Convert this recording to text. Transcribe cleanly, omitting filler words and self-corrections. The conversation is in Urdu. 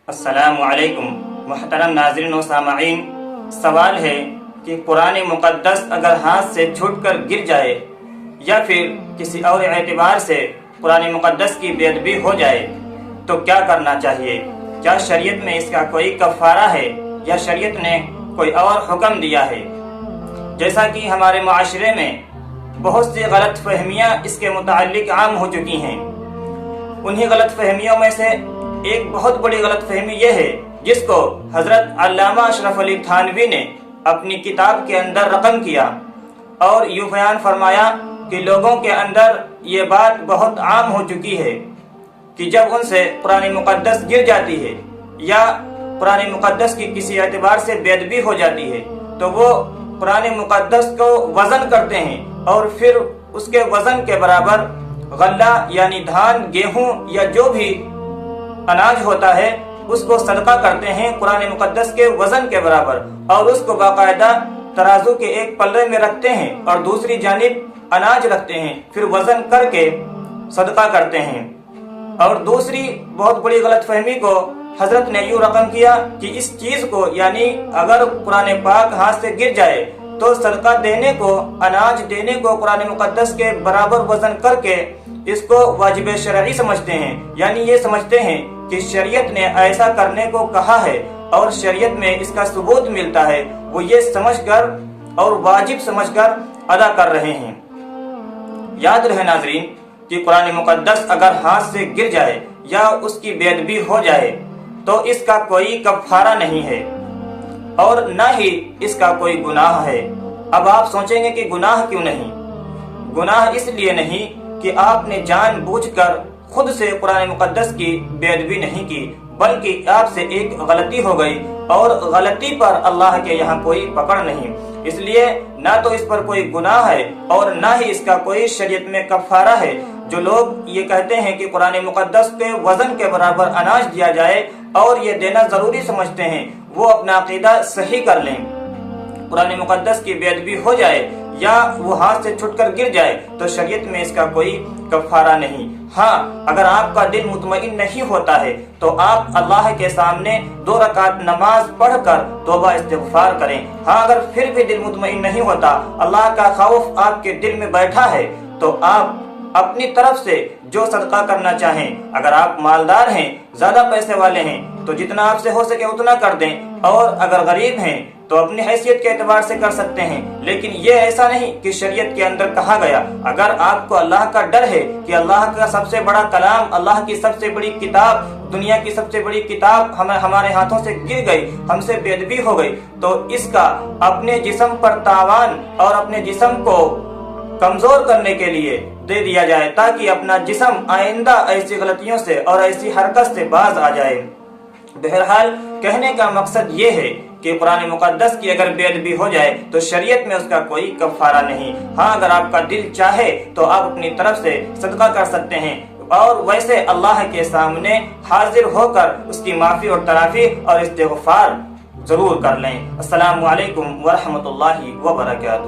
السلام علیکم محترم ناظرین و سامعین، سوال ہے کہ قرآن مقدس اگر ہاتھ سے چھوٹ کر گر جائے یا پھر کسی اور اعتبار سے قرآن مقدس کی بے ادبی ہو جائے تو کیا کرنا چاہیے؟ کیا شریعت میں اس کا کوئی کفارہ ہے یا شریعت نے کوئی اور حکم دیا ہے؟ جیسا کہ ہمارے معاشرے میں بہت سی غلط فہمیاں اس کے متعلق عام ہو چکی ہیں، انہی غلط فہمیوں میں سے ایک بہت بڑی غلط فہمی یہ ہے جس کو حضرت علامہ اشرف علی تھانوی نے اپنی کتاب کے اندر رقم کیا اور یوں بیان فرمایا کہ لوگوں کے اندر یہ بات بہت عام ہو چکی ہے کہ جب ان سے قرآن مقدس گر جاتی ہے یا قرآن مقدس کی کسی اعتبار سے بے ادبی ہو جاتی ہے تو وہ قرآن مقدس کو وزن کرتے ہیں اور پھر اس کے وزن کے برابر غلہ یعنی دھان، گیہوں یا جو بھی اناج ہوتا ہے اس کو صدقہ کرتے ہیں قرآن مقدس کے وزن کے برابر، اور اس کو باقاعدہ ترازو کے ایک پلے میں رکھتے ہیں اور دوسری جانب اناج رکھتے ہیں، پھر وزن کر کے صدقہ کرتے ہیں۔ اور دوسری بہت بڑی غلط فہمی کو حضرت نے یوں رقم کیا کہ اس چیز کو یعنی اگر قرآن پاک ہاتھ سے گر جائے تو صدقہ دینے کو، اناج دینے کو قرآن مقدس کے برابر وزن کر کے اس کو واجب شرعی سمجھتے ہیں، یعنی یہ سمجھتے ہیں کہ شریعت نے ایسا کرنے کو کہا ہے اور شریعت میں اس کا ثبوت ملتا ہے، وہ یہ سمجھ کر اور واجب سمجھ کر ادا کر رہے ہیں۔ یاد رہے ناظرین کہ قرآن مقدس اگر ہاتھ سے گر جائے یا اس کی بے ادبی ہو جائے تو اس کا کوئی کفارہ نہیں ہے اور نہ ہی اس کا کوئی گناہ ہے۔ اب آپ سوچیں گے کہ گناہ کیوں نہیں؟ گناہ اس لیے نہیں کہ آپ نے جان بوجھ کر خود سے قرآن مقدس کی بے ادبی نہیں کی، بلکہ آپ سے ایک غلطی ہو گئی اور غلطی پر اللہ کے یہاں کوئی پکڑ نہیں، اس لیے نہ تو اس پر کوئی گناہ ہے اور نہ ہی اس کا کوئی شریعت میں کفارہ ہے۔ جو لوگ یہ کہتے ہیں کہ قرآن مقدس کے وزن کے برابر اناج دیا جائے اور یہ دینا ضروری سمجھتے ہیں، وہ اپنا عقیدہ صحیح کر لیں۔ قرآن مقدس کی بے ادبی ہو جائے یا وہ ہاتھ سے چھٹ کر گر جائے تو شریعت میں اس کا کوئی کفارہ نہیں۔ ہاں، اگر آپ کا دل مطمئن نہیں ہوتا ہے تو آپ اللہ کے سامنے 2 رکعت نماز پڑھ کر توبہ استغفار کریں۔ ہاں، اگر پھر بھی دل مطمئن نہیں ہوتا، اللہ کا خوف آپ کے دل میں بیٹھا ہے تو آپ اپنی طرف سے جو صدقہ کرنا چاہیں، اگر آپ مالدار ہیں، زیادہ پیسے والے ہیں تو جتنا آپ سے ہو سکے اتنا کر دیں، اور اگر غریب ہیں تو اپنی حیثیت کے اعتبار سے کر سکتے ہیں، لیکن یہ ایسا نہیں کہ شریعت کے اندر کہا گیا۔ اگر آپ کو اللہ کا ڈر ہے کہ اللہ کا سب سے بڑا کلام، اللہ کی سب سے بڑی کتاب، دنیا کی سب سے بڑی کتاب ہمارے ہاتھوں سے گر گئی، ہم سے بے ادبی ہو گئی، تو اس کا اپنے جسم پر تاوان اور اپنے جسم کو کمزور کرنے کے لیے دے دیا جائے تاکہ اپنا جسم آئندہ ایسی غلطیوں سے اور ایسی حرکت سے باز آ جائے۔ بہرحال کہنے کا مقصد یہ ہے کہ قرآن مقدس کی اگر بے ادبی ہو جائے تو شریعت میں اس کا کوئی کفارہ نہیں۔ ہاں، اگر آپ کا دل چاہے تو آپ اپنی طرف سے صدقہ کر سکتے ہیں، اور ویسے اللہ کے سامنے حاضر ہو کر اس کی معافی اور تلافی اور استغفار ضرور کر لیں۔ السلام علیکم ورحمۃ اللہ وبرکاتہ۔